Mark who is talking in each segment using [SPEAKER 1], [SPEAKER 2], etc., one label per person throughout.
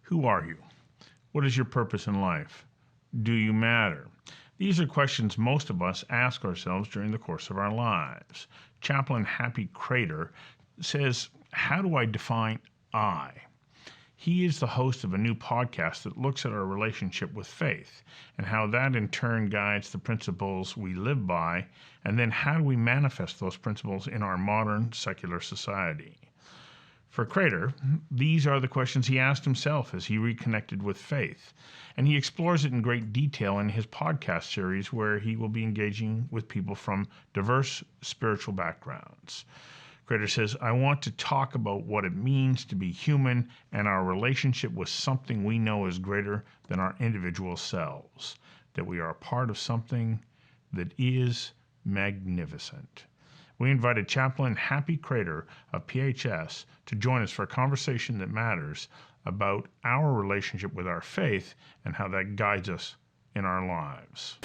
[SPEAKER 1] Who are you? What is your purpose in life? Do you matter? These are questions most of us ask ourselves during the course of our lives. Chaplin Happy Kreter says, how do I define I? He is the host of a new podcast that looks at our relationship with faith and how that in turn guides the principles we live by, and then how do we manifest those principles in our modern secular society. For Kreter, these are the questions he asked himself as he reconnected with faith, and he explores it in great detail in his podcast series where he will be engaging with people from diverse spiritual backgrounds. Kreter says, I want to talk about what it means to be human and our relationship with something we know is greater than our individual selves, that we are a part of something that is magnificent. We invited Chaplain Happy Kreter of PHS to join us for a conversation that matters about our relationship with our faith and how that guides us in our lives.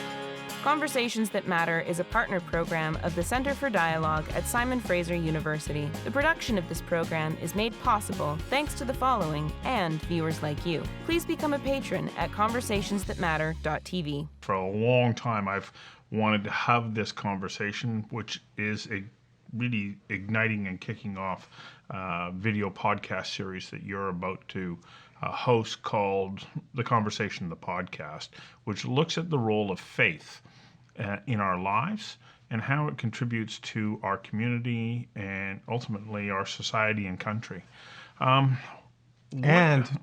[SPEAKER 2] Conversations That Matter is a partner program of the Center for Dialogue at Simon Fraser University. The production of this program is made possible thanks to the following and viewers like you. Please become a patron at conversationsthatmatter.tv.
[SPEAKER 1] For a long time, I've wanted to have this conversation, which is a really igniting and kicking off video podcast series that you're about to host called The Conversation, the Podcast, which looks at the role of faith in our lives and how it contributes to our community and ultimately our society and country.
[SPEAKER 3] And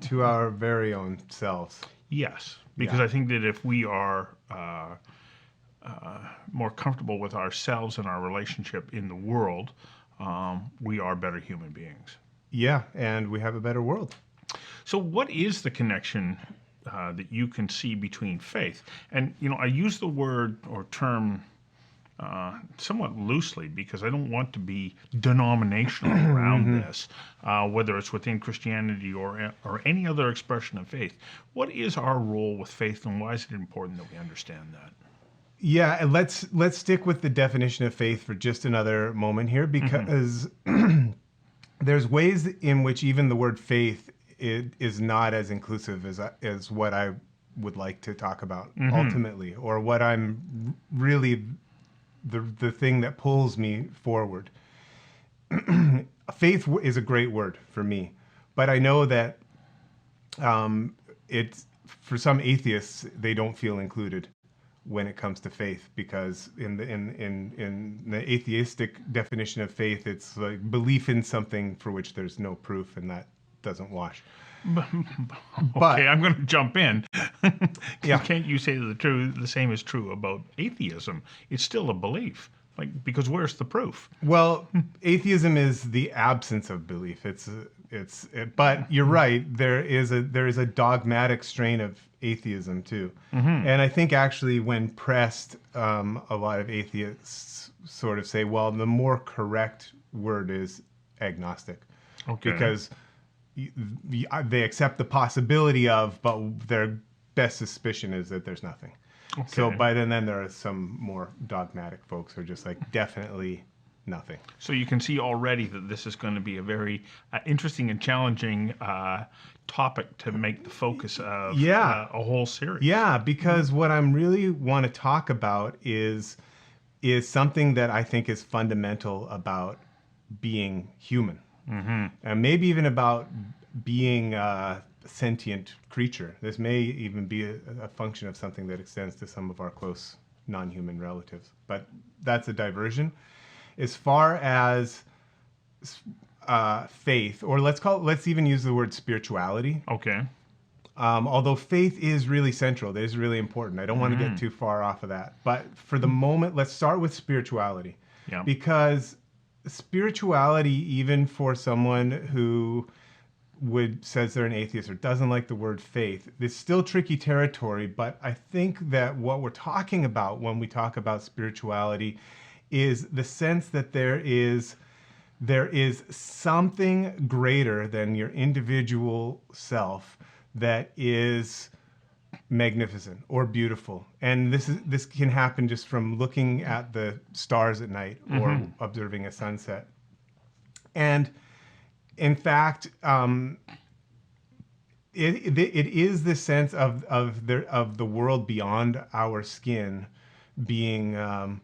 [SPEAKER 3] to our very own selves.
[SPEAKER 1] Yes, because I think that if we are more comfortable with ourselves and our relationship in the world, we are better human beings.
[SPEAKER 3] Yeah, and we have a better world.
[SPEAKER 1] So what is the connection that you can see between faith? And, I use the word or term somewhat loosely because I don't want to be denominational around this, whether it's within Christianity or any other expression of faith. What is our role with faith, and why is it important that we understand that?
[SPEAKER 3] Yeah, and let's stick with the definition of faith for just another moment here, because there's ways in which even the word faith is not as inclusive as what I would like to talk about ultimately, or what I'm really the thing that pulls me forward. Faith is a great word for me, but I know that it's for some atheists, they don't feel included when it comes to faith, because in the atheistic definition of faith, it's like belief in something for which there's no proof, and that doesn't wash.
[SPEAKER 1] Okay, I'm going to jump in. Can't you say the same is true about atheism? It's still a belief, because where's the proof?
[SPEAKER 3] Well, atheism is the absence of belief. But you're right. There is a dogmatic strain of atheism too, and I think actually, when pressed, a lot of atheists sort of say, well, the more correct word is agnostic, because they accept the possibility of, but their best suspicion is that there's nothing. Okay. So by then there are some more dogmatic folks who are just like, definitely nothing.
[SPEAKER 1] So you can see already that this is going to be a very interesting and challenging topic to make the focus of a whole series.
[SPEAKER 3] Yeah, because what I'm really want to talk about is something that I think is fundamental about being human. And maybe even about being a sentient creature. This may even be a function of something that extends to some of our close non-human relatives. But that's a diversion. As far as faith, or let's even use the word spirituality.
[SPEAKER 1] Okay.
[SPEAKER 3] Although faith is really central, it is really important. I don't want to get too far off of that. But for the moment, let's start with spirituality. Yeah. Because spirituality, even for someone who says they're an atheist or doesn't like the word faith, it's still tricky territory. But I think that what we're talking about when we talk about spirituality is the sense that there is something greater than your individual self that is magnificent or beautiful. And this can happen just from looking at the stars at night or observing a sunset. And in fact, it is this sense of the world beyond our skin being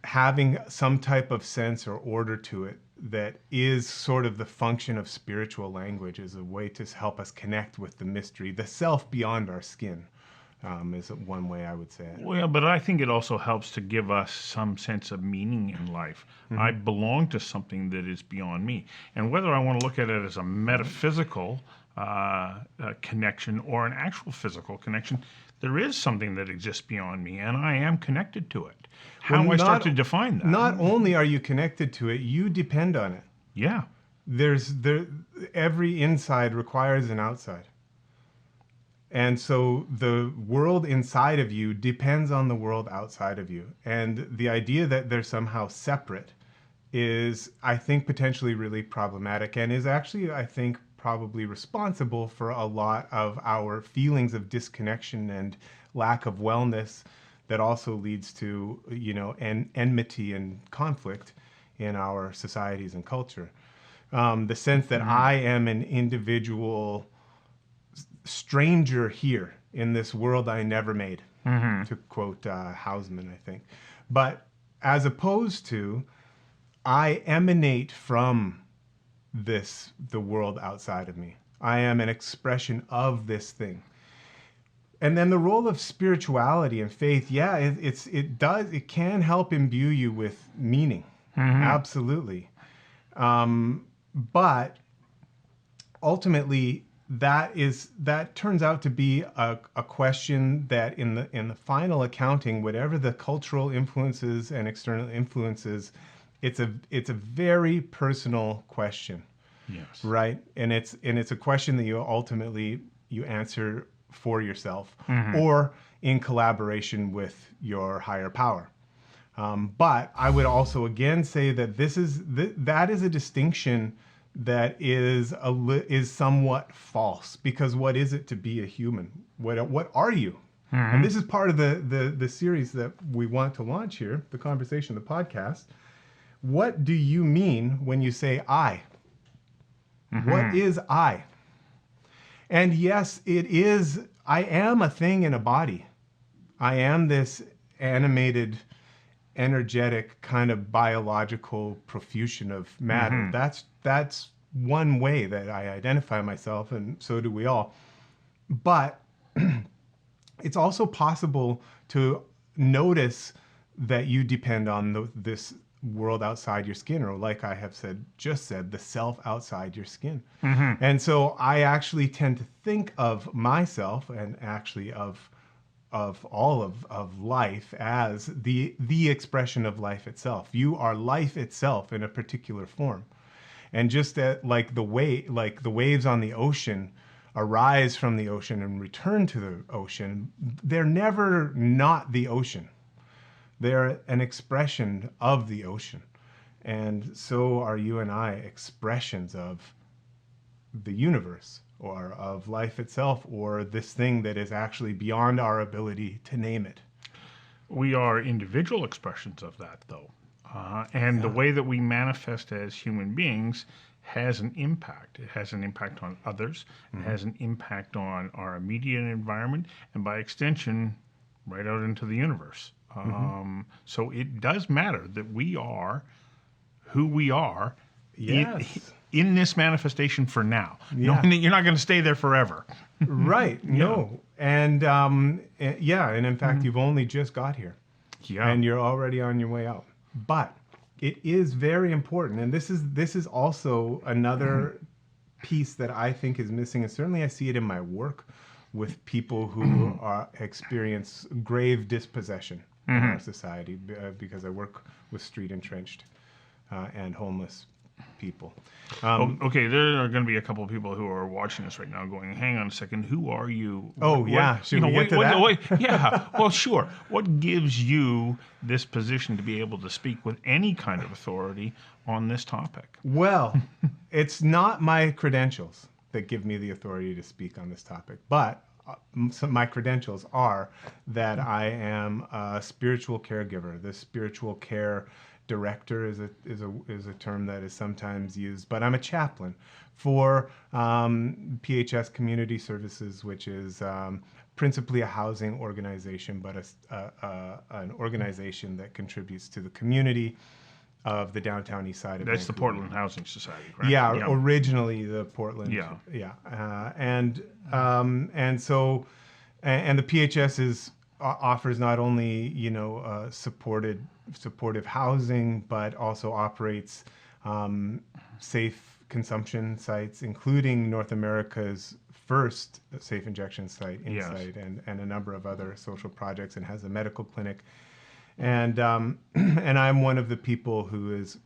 [SPEAKER 3] having some type of sense or order to it that is sort of the function of spiritual language, as a way to help us connect with the mystery, the self beyond our skin, is one way I would say it.
[SPEAKER 1] Well, but I think it also helps to give us some sense of meaning in life. I belong to something that is beyond me. And whether I want to look at it as a metaphysical connection or an actual physical connection, there is something that exists beyond me, and I am connected to it. How do I start to define that?
[SPEAKER 3] Not only are you connected to it, you depend on it.
[SPEAKER 1] Yeah.
[SPEAKER 3] Every inside requires an outside. And so the world inside of you depends on the world outside of you. And the idea that they're somehow separate is, I think, potentially really problematic, and is actually, I think, probably responsible for a lot of our feelings of disconnection and lack of wellness that also leads to, enmity and conflict in our societies and culture. The sense that I am an individual stranger here in this world I never made, to quote Hausman, I think. But as opposed to, I emanate from the world outside of me. I am an expression of this thing. And then the role of spirituality and faith, it can help imbue you with meaning. Absolutely. But ultimately, that turns out to be a question that in the final accounting, whatever the cultural influences and external influences, it's a very personal question.
[SPEAKER 1] Yes.
[SPEAKER 3] Right? And it's a question that you ultimately answer for yourself, or in collaboration with your higher power. But I would also again say that that is a distinction that is somewhat false, because what is it to be a human? What are you? And this is part of the series that we want to launch here, the conversation, the podcast. What do you mean when you say I? What is I? And yes, I am a thing in a body. I am this animated, energetic kind of biological profusion of matter. That's one way that I identify myself, and so do we all. But it's also possible to notice that you depend on this world outside your skin, or like I have just said, the self outside your skin. And so I actually tend to think of myself, and actually of all of life, as the expression of life itself. You are life itself in a particular form. And just like the waves on the ocean arise from the ocean and return to the ocean, they're never not the ocean. They're an expression of the ocean. And so are you and I expressions of the universe, or of life itself, or this thing that is actually beyond our ability to name it.
[SPEAKER 1] We are individual expressions of that, though. And the way that we manifest as human beings has an impact. It has an impact on others. It has an impact on our immediate environment, and by extension, right out into the universe. So it does matter that we are who we are in this manifestation for now. Knowing that you're not going to stay there forever.
[SPEAKER 3] Right. No. And and in fact, you've only just got here.
[SPEAKER 1] Yeah.
[SPEAKER 3] And you're already on your way out. But it is very important, and this is also another piece that I think is missing, and certainly I see it in my work with people who experience grave dispossession in our society, because I work with street entrenched and homeless people.
[SPEAKER 1] Okay, there are going to be a couple of people who are watching us right now going, hang on a second, who are you?
[SPEAKER 3] Should we get to that?
[SPEAKER 1] Yeah, well, sure. What gives you this position to be able to speak with any kind of authority on this topic?
[SPEAKER 3] Well, it's not my credentials that give me the authority to speak on this topic, but my credentials are that I am a spiritual caregiver. The spiritual care director is a term that is sometimes used, but I'm a chaplain for PHS Community Services, which is principally a housing organization, but an organization that contributes to the community of the downtown east side of
[SPEAKER 1] That's
[SPEAKER 3] Vancouver.
[SPEAKER 1] the Portland Housing Society, right?
[SPEAKER 3] Yeah, originally the Portland.
[SPEAKER 1] Yeah.
[SPEAKER 3] And so the PHS offers not only supportive housing, but also operates safe consumption sites, including North America's first safe injection site, Insight, and a number of other social projects, and has a medical clinic. And and I'm one of the people who is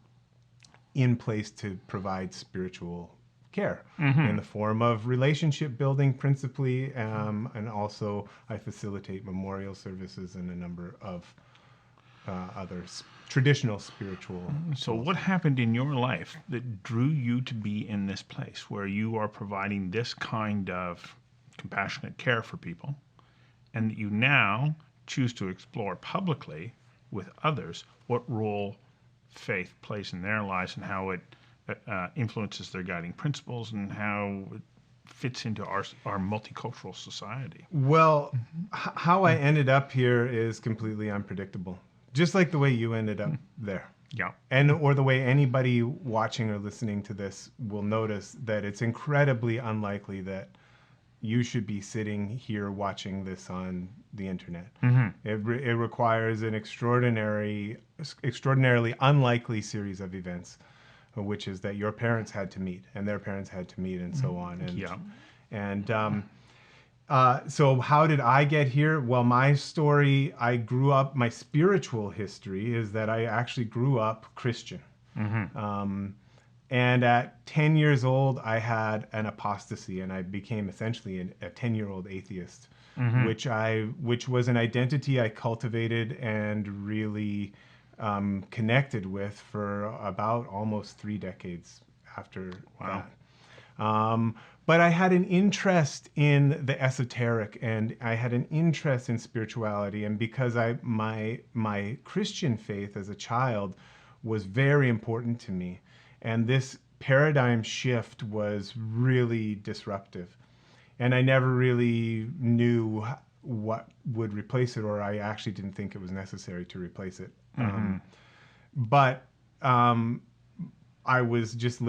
[SPEAKER 3] in place to provide spiritual care in the form of relationship building principally, and also I facilitate memorial services and a number of other traditional spiritual.
[SPEAKER 1] So what happened in your life that drew you to be in this place where you are providing this kind of compassionate care for people, and that you now choose to explore publicly with others what role faith plays in their lives and how it influences their guiding principles and how it fits into our multicultural society?
[SPEAKER 3] Well, how I ended up here is completely unpredictable. Just like the way you ended up there.
[SPEAKER 1] Yeah.
[SPEAKER 3] Or the way anybody watching or listening to this will notice that it's incredibly unlikely that you should be sitting here watching this on the internet. It requires an extraordinarily unlikely series of events, which is that your parents had to meet and their parents had to meet and so on. So how did I get here? Well, my story, my spiritual history is that I actually grew up Christian. And at 10 years old, I had an apostasy, and I became essentially a 10-year-old atheist, which was an identity I cultivated and really connected with for about almost 3 decades after that. But I had an interest in the esoteric, and I had an interest in spirituality, and because my Christian faith as a child was very important to me, and this paradigm shift was really disruptive, and I never really knew what would replace it, or I actually didn't think it was necessary to replace it. But I was just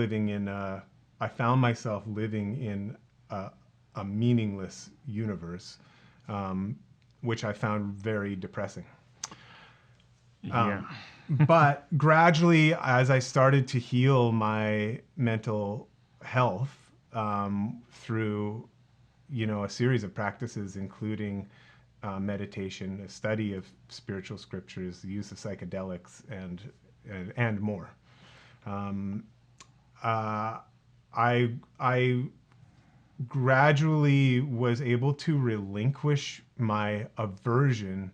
[SPEAKER 3] I found myself living in a meaningless universe, which I found very depressing. But gradually, as I started to heal my mental health through, a series of practices, including meditation, a study of spiritual scriptures, the use of psychedelics, and more, I gradually was able to relinquish my aversion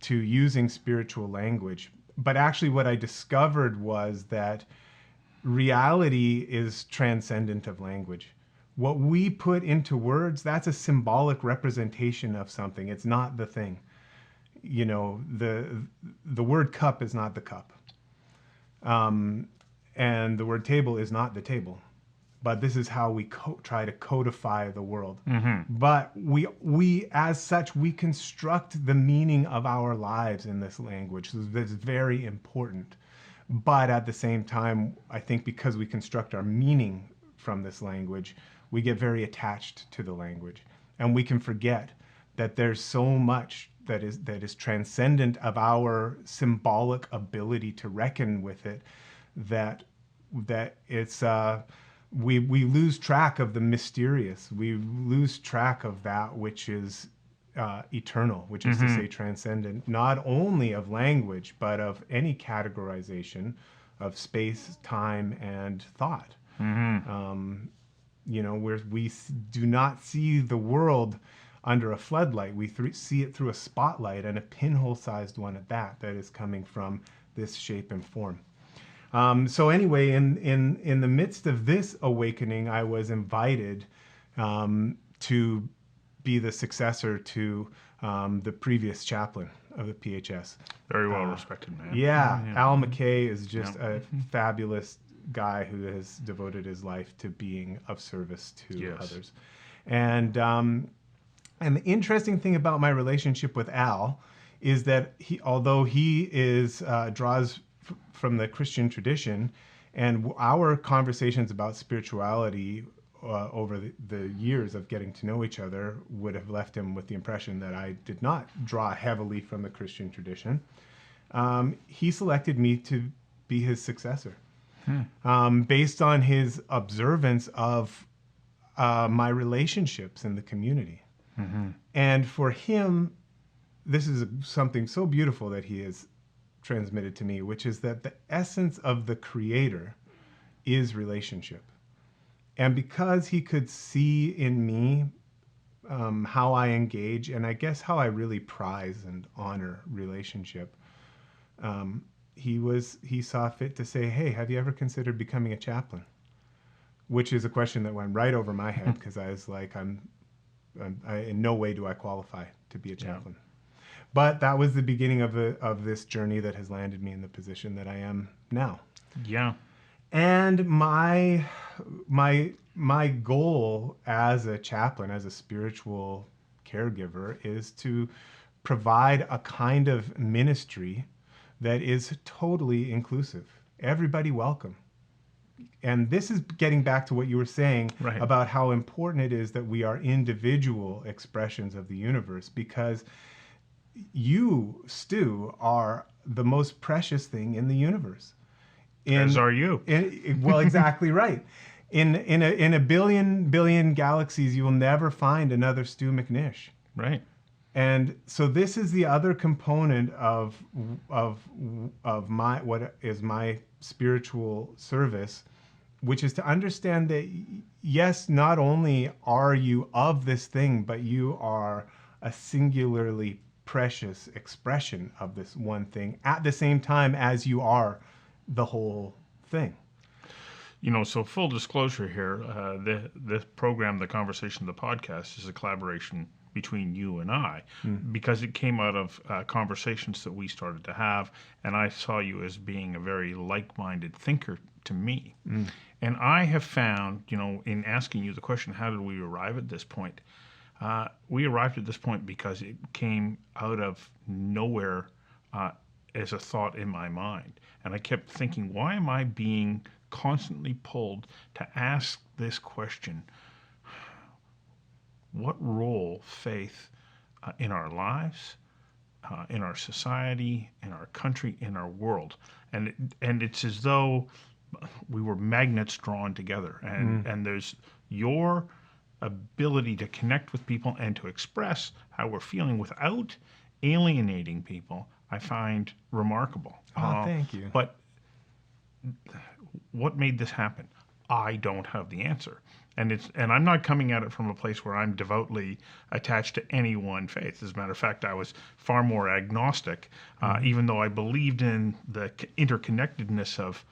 [SPEAKER 3] to using spiritual language. But actually what I discovered was that reality is transcendent of language. What we put into words, that's a symbolic representation of something. It's not the thing. The word cup is not the cup. And the word table is not the table. But this is how we try to codify the world. But we, as such, we construct the meaning of our lives in this language. So that's very important. But at the same time, I think because we construct our meaning from this language, we get very attached to the language. And we can forget that there's so much that is transcendent of our symbolic ability to reckon with it, that it's... We lose track of the mysterious. We lose track of that which is eternal, which is to say transcendent, not only of language, but of any categorization of space, time, and thought. Where we do not see the world under a floodlight. We see it through a spotlight, and a pinhole-sized one at that is coming from this shape and form. So anyway, in the midst of this awakening, I was invited to be the successor to the previous chaplain of the PHS.
[SPEAKER 1] Very well respected man.
[SPEAKER 3] Yeah, Al McKay is just a fabulous guy who has devoted his life to being of service to others. And the interesting thing about my relationship with Al is that although he draws from the Christian tradition, and our conversations about spirituality over the years of getting to know each other would have left him with the impression that I did not draw heavily from the Christian tradition. He selected me to be his successor based on his observance of my relationships in the community. And for him, this is something so beautiful that he has transmitted to me, which is that the essence of the Creator is relationship. And because he could see in me how I engage, and I guess how I really prize and honor relationship, he saw fit to say, "Hey, have you ever considered becoming a chaplain?" Which is a question that went right over my head, because I was like, I in no way do I qualify to be a chaplain. But that was the beginning of this journey that has landed me in the position that I am now.
[SPEAKER 1] Yeah.
[SPEAKER 3] And my goal as a chaplain, as a spiritual caregiver, is to provide a kind of ministry that is totally inclusive. Everybody welcome. And this is getting back to what you were saying about how important it is that we are individual expressions of the universe, because you, Stu, are the most precious thing in the universe.
[SPEAKER 1] As are you.
[SPEAKER 3] Well, exactly right. In a billion galaxies, you will never find another Stu McNish.
[SPEAKER 1] Right.
[SPEAKER 3] And so this is the other component of my spiritual service, which is to understand that, yes, not only are you of this thing, but you are a singularly precious expression of this one thing at the same time as you are the whole thing.
[SPEAKER 1] So full disclosure here, this program, The Conversation, the podcast, is a collaboration between you and I, because it came out of conversations that we started to have, and I saw you as being a very like-minded thinker to me. And I have found, in asking you the question, how did we arrive at this point? We arrived at this point because it came out of nowhere as a thought in my mind. And I kept thinking, why am I being constantly pulled to ask this question? What role faith in our lives, in our society, in our country, in our world? And it's as though we were magnets drawn together. And there's your ability to connect with people and to express how we're feeling without alienating people, I find remarkable.
[SPEAKER 3] Thank you.
[SPEAKER 1] But what made this happen? I don't have the answer. And I'm not coming at it from a place where I'm devoutly attached to any one faith. As a matter of fact, I was far more agnostic, even though I believed in the interconnectedness of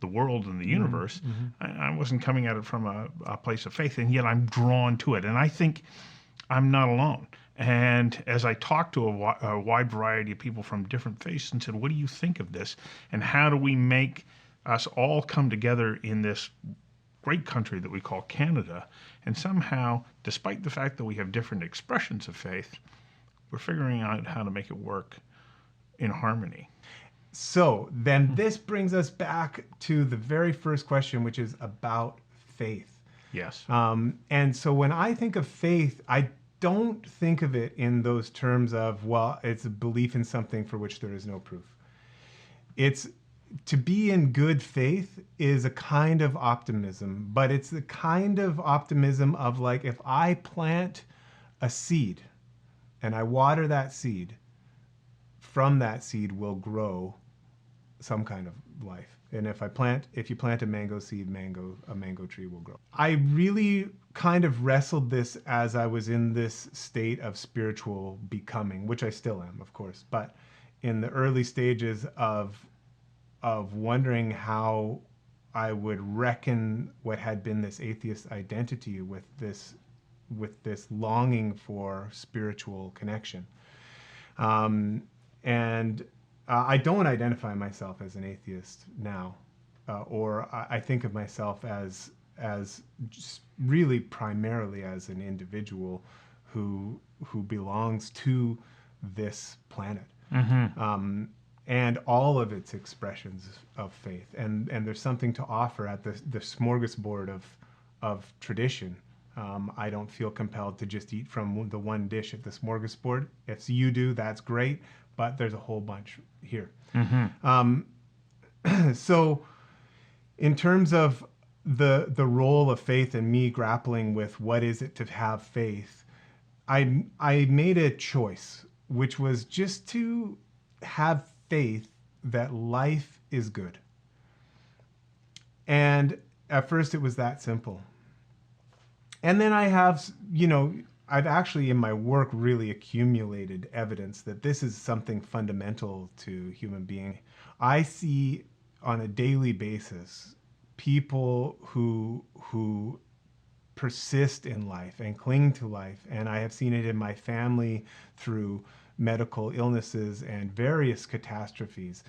[SPEAKER 1] the world and the universe. I wasn't coming at it from a place of faith, and yet I'm drawn to it. And I think I'm not alone. And as I talked to a wide variety of people from different faiths and said, what do you think of this? And how do we make us all come together in this great country that we call Canada? And somehow, despite the fact that we have different expressions of faith, we're figuring out how to make it work in harmony.
[SPEAKER 3] So then this brings us back to the very first question, which is about faith.
[SPEAKER 1] Yes.
[SPEAKER 3] And so when I think of faith, I don't think of it in those terms of, well, it's a belief in something for which there is no proof. It's to be in good faith is a kind of optimism, but it's the kind of optimism of, like, if I plant a seed and I water that seed, from that seed will grow some kind of life. And if you plant a mango seed, a mango tree will grow. I really kind of wrestled this as I was in this state of spiritual becoming, which I still am, of course, but in the early stages of wondering how I would reckon what had been this atheist identity with this this longing for spiritual connection. And I don't identify myself as an atheist now, or I think of myself as just really primarily as an individual who belongs to this planet. And all of its expressions of faith, and there's something to offer at the smorgasbord of tradition. I don't feel compelled to just eat from the one dish at the smorgasbord. If you do, that's great, but there's a whole bunch here. So in terms of the role of faith and me grappling with what is it to have faith, I made a choice, which was just to have faith that life is good. And at first it was that simple. And then I've actually in my work really accumulated evidence that this is something fundamental to human being. I see on a daily basis people who persist in life and cling to life. And I have seen it in my family through medical illnesses and various catastrophes.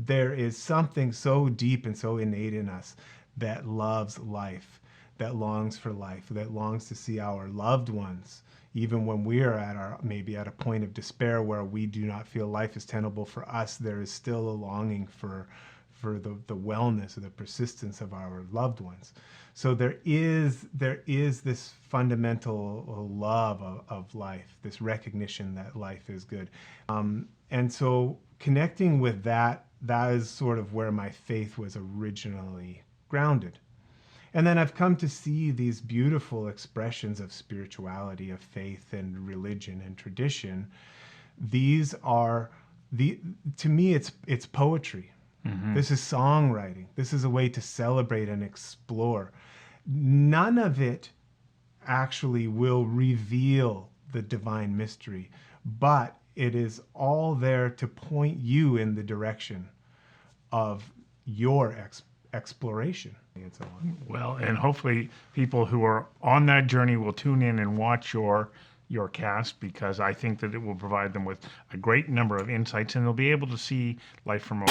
[SPEAKER 3] There is something so deep and so innate in us that loves life, that longs for life, that longs to see our loved ones, even when we are maybe at a point of despair where we do not feel life is tenable for us. There is still a longing for the wellness or the persistence of our loved ones. So there is this fundamental love of life, this recognition that life is good. And so connecting with that is sort of where my faith was originally grounded. And then I've come to see these beautiful expressions of spirituality, of faith and religion and tradition. These are to me, it's poetry. This is songwriting. This is a way to celebrate and explore. None of it actually will reveal the divine mystery, but it is all there to point you in the direction of your exploration. And so on.
[SPEAKER 1] Well, and hopefully people who are on that journey will tune in and watch your cast, because I think that it will provide them with a great number of insights, and they'll be able to see life from a